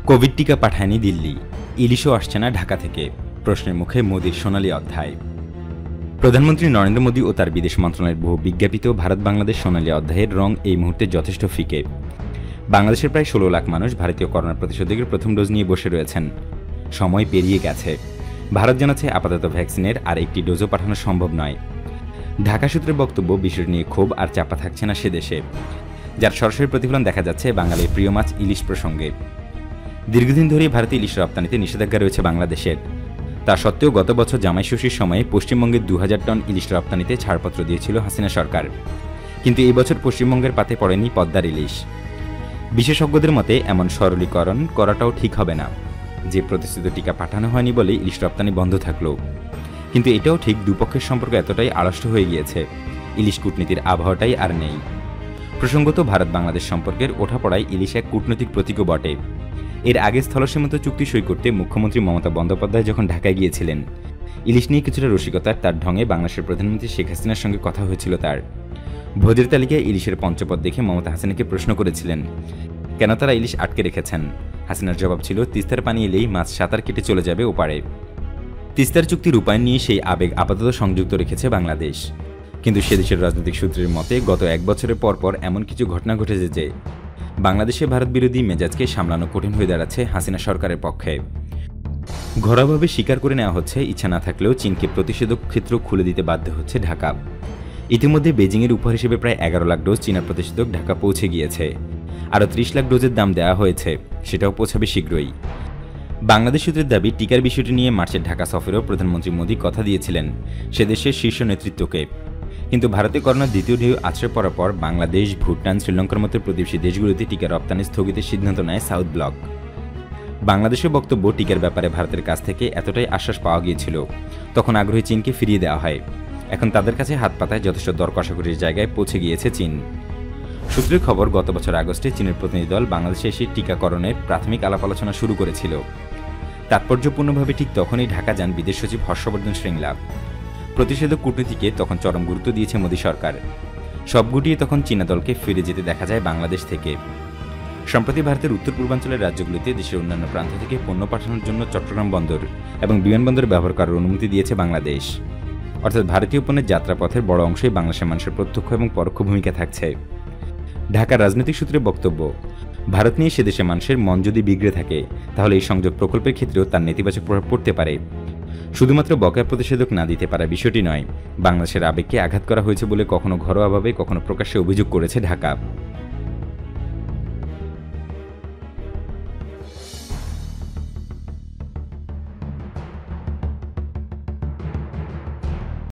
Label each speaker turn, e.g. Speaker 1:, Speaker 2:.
Speaker 1: Covid টিকা পাঠায়নি দিল্লি, ইলিশও আসছে না ঢাকা থেকে, প্রশ্নের মুখে মোদির সোনালী অধ্যায়। প্রধানমন্ত্রী নরেন্দ্র মোদী ও তার বিদেশ মন্ত্রণালয়ের বহু বিজ্ঞাপিত ভারত বাংলাদেশ সোনালী অধ্যায়ের রং এই মুহূর্তে যথেষ্ট ফিকে। বাংলাদেশের প্রায় 16 লাখ মানুষ ভারতীয় করোনা প্রতিষেধকের প্রথম ডোজ নিয়ে বসে রয়েছেন। সময় পেরিয়ে গেছে। ভারত জানাচ্ছে আপাতত ভ্যাকসিনের আর একটি ডোজও পাঠানো সম্ভব নয়। ঢাকা সূত্রের বক্তব্য, বিষয় নিয়ে ক্ষোভ আর চাপা থাকছে না সে দেশে, যার সরাসরি প্রতিফলন দেখা যাচ্ছে বাঙালির প্রিয় মাছ ইলিশ প্রসঙ্গে। দীর্ঘদিন ধরেই ভারতে ইলিশ রপ্তানিতে নিষেধাজ্ঞা রয়েছে বাংলাদেশের। তা সত্ত্বেও গত বছর জামাই ষষ্ঠীর সময়ে পশ্চিমবঙ্গে 2000 টন ইলিশ রপ্তানিতে ছাড়পত্র দিয়েছিল হাসিনা সরকার। কিন্তু এই বছর পশ্চিমবঙ্গের পাতে পড়েনি পদ্মার ইলিশ। বিশেষজ্ঞদের মতে এমন সরলীকরণ করাটাও ঠিক হবে না যে প্রতিশ্রুত টিকা পাঠানো হয়নি বলে ইলিশ রপ্তানি বন্ধ থাকলো। কিন্তু এটাও ঠিক, দুপক্ষের সম্পর্ক এতটাই আড়ষ্ট হয়ে গিয়েছে, ইলিশ কূটনীতির আবহাওয়াটাই আর নেই। প্রসঙ্গত, ভারত বাংলাদেশ সম্পর্কের ওঠাপড়ায় ইলিশ এক কূটনৈতিক প্রতীকও বটে। এর আগে স্থলসীমান্ত চুক্তি সই করতে মুখ্যমন্ত্রী মমতা বন্দ্যোপাধ্যায় যখন ঢাকায় গিয়েছিলেন, ইলিশ নিয়ে কিছুটা রসিকতার তার ঢঙে বাংলাদেশের প্রধানমন্ত্রী শেখ হাসিনার সঙ্গে কথা হয়েছিল তার। ভোজের তালিকায় ইলিশের পঞ্চপদ দেখে মমতা হাসিনাকে প্রশ্ন করেছিলেন কেন তারা ইলিশ আটকে রেখেছেন। হাসিনার জবাব ছিল, তিস্তার পানি এলেই মাছ সাঁতার কেটে চলে যাবে ওপারে। তিস্তার চুক্তি রূপায়ণ নিয়ে সেই আবেগ আপাতত সংযুক্ত রেখেছে বাংলাদেশ। কিন্তু সেদেশের রাজনৈতিক সূত্রের মতে গত এক বছরের পরপর এমন কিছু ঘটনা ঘটেছে যে বাংলাদেশে ভারত বিরোধী মেজাজকে সামলানো কঠিন হয়ে দাঁড়াচ্ছে হাসিনা সরকারের পক্ষে। ঘরোয়াভাবে স্বীকার করে নেওয়া হচ্ছে, ইচ্ছা না থাকলেও চীনকে প্রতিষেধক ক্ষেত্র খুলে দিতে বাধ্য হচ্ছে ঢাকা। ইতিমধ্যে বেজিংয়ের উপহার হিসেবে প্রায় 11 লাখ ডোজ চীনা প্রতিষেধক ঢাকা পৌঁছে গিয়েছে। আরও 30 লাখ ডোজের দাম দেওয়া হয়েছে, সেটাও পৌঁছাবে শীঘ্রই। বাংলাদেশ সূত্রের দাবি, টিকার বিষয়টি নিয়ে মার্চের ঢাকা সফরেও প্রধানমন্ত্রী মোদী কথা দিয়েছিলেন সে দেশের শীর্ষ নেতৃত্বকে। কিন্তু ভারতে করোনার দ্বিতীয় ঢেউ আছড়ে পড়ার পর বাংলাদেশ, ভুটান, শ্রীলঙ্কার মতো প্রতিবেশী দেশগুলোতে টিকা রপ্তানি স্থগিতের সিদ্ধান্ত নেয় সাউথ ব্লক। বাংলাদেশের বক্তব্য, টিকার ব্যাপারে ভারতের কাছ থেকে এতটাই আশ্বাস পাওয়া গিয়েছিল, তখন আগ্রহী চীনকে ফিরিয়ে দেওয়া হয়। এখন তাদের কাছে হাত পাতায় যথেষ্ট দর কষাকষির জায়গায় পৌঁছে গিয়েছে চীন। সূত্রের খবর, গত বছর আগস্টে চীনের প্রতিনিধি দল বাংলাদেশে এসে টিকাকরণের প্রাথমিক আলাপ আলোচনা শুরু করেছিল। তাৎপর্যপূর্ণভাবে ঠিক তখনই ঢাকা যান বিদেশ সচিব হর্ষবর্ধন শ্রীংলা। প্রতিষেধক কূটনীতিকে তখন চরম গুরুত্ব দিয়েছে মোদী সরকার। সব গুটিয়ে তখন চীনা দলকে ফিরে যেতে দেখা যায় বাংলাদেশ থেকে। সম্প্রতি ভারতের উত্তর পূর্বাঞ্চলের রাজ্যগুলিতে দেশের অন্যান্য প্রান্ত থেকে পণ্য পাঠানোর জন্য চট্টগ্রাম বন্দর এবং বিমানবন্দর ব্যবহার করার অনুমতি দিয়েছে বাংলাদেশ। অর্থাৎ ভারতীয় পণ্যের যাত্রাপথের বড় অংশই বাংলাদেশের মানুষের প্রত্যক্ষ এবং পরোক্ষ ভূমিকা থাকছে। ঢাকার রাজনৈতিক সূত্রের বক্তব্য, ভারত নিয়ে সে দেশের মানুষের মন যদি বিগড়ে থাকে তাহলে এই সংযোগ প্রকল্পের ক্ষেত্রেও তার নেতিবাচক প্রভাব পড়তে পারে। শুধুমাত্র বকেয়া প্রতিষেধক না দিতে পারা বিষয়টি নয়, বাংলাদেশের আবেগকে আঘাত করা হয়েছে বলে কখনো ঘরোয়াভাবে কখনো প্রকাশ্যে অভিযোগ করেছে ঢাকা।